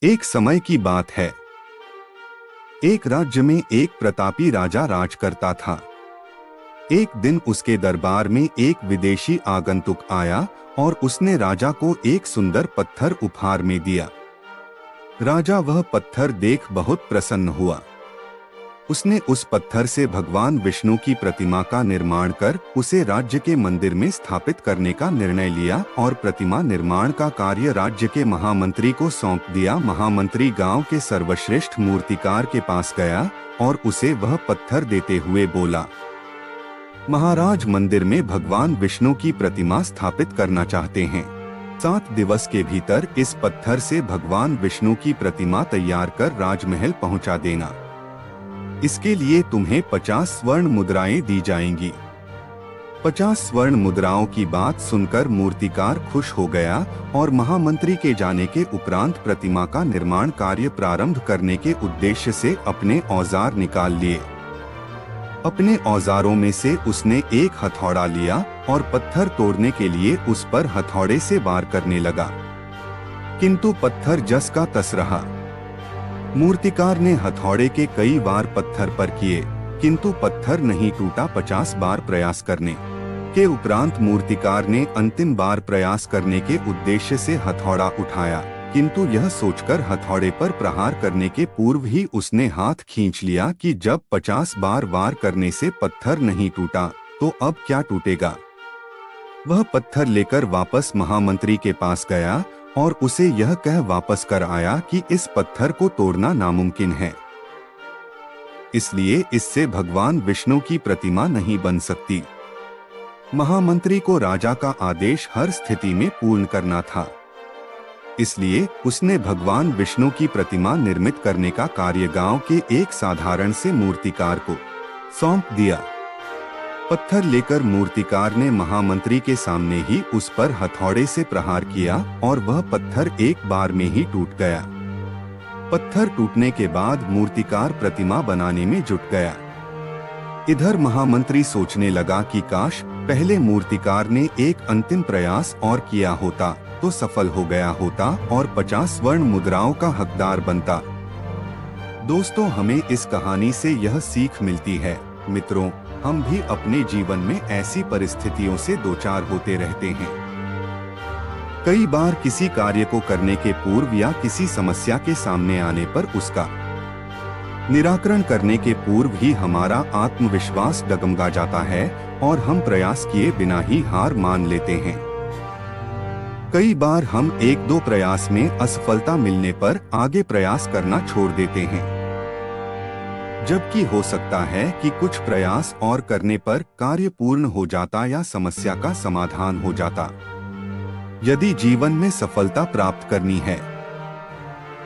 एक समय की बात है। एक राज्य में एक प्रतापी राजा राज करता था। एक दिन उसके दरबार में एक विदेशी आगंतुक आया और उसने राजा को एक सुंदर पत्थर उपहार में दिया। राजा वह पत्थर देख बहुत प्रसन्न हुआ। उसने उस पत्थर से भगवान विष्णु की प्रतिमा का निर्माण कर उसे राज्य के मंदिर में स्थापित करने का निर्णय लिया और प्रतिमा निर्माण का कार्य राज्य के महामंत्री को सौंप दिया। महामंत्री गांव के सर्वश्रेष्ठ मूर्तिकार के पास गया और उसे वह पत्थर देते हुए बोला, महाराज, मंदिर में भगवान विष्णु की प्रतिमा स्थापित करना चाहते हैं। 7 दिवस के भीतर इस पत्थर से भगवान विष्णु की प्रतिमा तैयार कर राजमहल पहुंचा देना। इसके लिए तुम्हें 50 स्वर्ण मुद्राएं दी जाएंगी। 50 स्वर्ण मुद्राओं की बात सुनकर मूर्तिकार खुश हो गया और महामंत्री के जाने के उपरांत प्रतिमा का निर्माण कार्य प्रारंभ करने के उद्देश्य से अपने औजार निकाल लिए। अपने औजारों में से उसने एक हथौड़ा लिया और पत्थर तोड़ने के लिए उस पर हथौड़े से वार करने लगा, किंतु पत्थर जस का तस रहा। मूर्तिकार ने हथौड़े के कई वार पत्थर पर किए, किंतु पत्थर नहीं टूटा। 50 बार प्रयास करने के उपरांत मूर्तिकार ने अंतिम बार प्रयास करने के उद्देश्य से हथौड़ा उठाया, किंतु यह सोचकर हथौड़े पर प्रहार करने के पूर्व ही उसने हाथ खींच लिया कि जब 50 बार वार करने से पत्थर नहीं टूटा तो अब क्या टूटेगा। वह पत्थर लेकर वापस महामंत्री के पास गया और उसे यह कह वापस कर आया कि इस पत्थर को तोड़ना नामुमकिन है, इसलिए इससे भगवान विष्णु की प्रतिमा नहीं बन सकती। महामंत्री को राजा का आदेश हर स्थिति में पूर्ण करना था, इसलिए उसने भगवान विष्णु की प्रतिमा निर्मित करने का कार्य गांव के एक साधारण से मूर्तिकार को सौंप दिया। पत्थर लेकर मूर्तिकार ने महामंत्री के सामने ही उस पर हथौड़े से प्रहार किया और वह पत्थर एक बार में ही टूट गया। पत्थर टूटने के बाद मूर्तिकार प्रतिमा बनाने में जुट गया। इधर महामंत्री सोचने लगा कि काश पहले मूर्तिकार ने एक अंतिम प्रयास और किया होता तो सफल हो गया होता और 50 स्वर्ण मुद्राओं का हकदार बनता। दोस्तों, हमें इस कहानी से यह सीख मिलती है, मित्रों, हम भी अपने जीवन में ऐसी परिस्थितियों से दो चार होते रहते हैं। कई बार किसी कार्य को करने के पूर्व या किसी समस्या के सामने आने पर उसका निराकरण करने के पूर्व ही हमारा आत्मविश्वास डगमगा जाता है और हम प्रयास किए बिना ही हार मान लेते हैं। कई बार हम 1-2 प्रयास में असफलता मिलने पर आगे प्रयास करना छोड़ देते हैं, जबकि हो सकता है कि कुछ प्रयास और करने पर कार्य पूर्ण हो जाता या समस्या का समाधान हो जाता। यदि जीवन में सफलता प्राप्त करनी है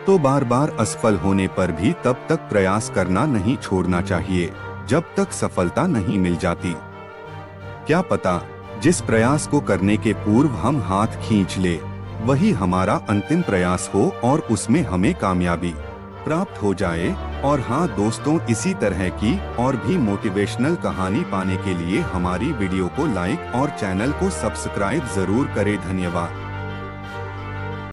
तो बार बार असफल होने पर भी तब तक प्रयास करना नहीं छोड़ना चाहिए जब तक सफलता नहीं मिल जाती। क्या पता जिस प्रयास को करने के पूर्व हम हाथ खींच ले वही हमारा अंतिम प्रयास हो और उसमें हमें कामयाबी प्राप्त हो जाए। और हाँ दोस्तों, इसी तरह की और भी मोटिवेशनल कहानी पाने के लिए हमारी वीडियो को लाइक और चैनल को सब्सक्राइब जरूर करें। धन्यवाद।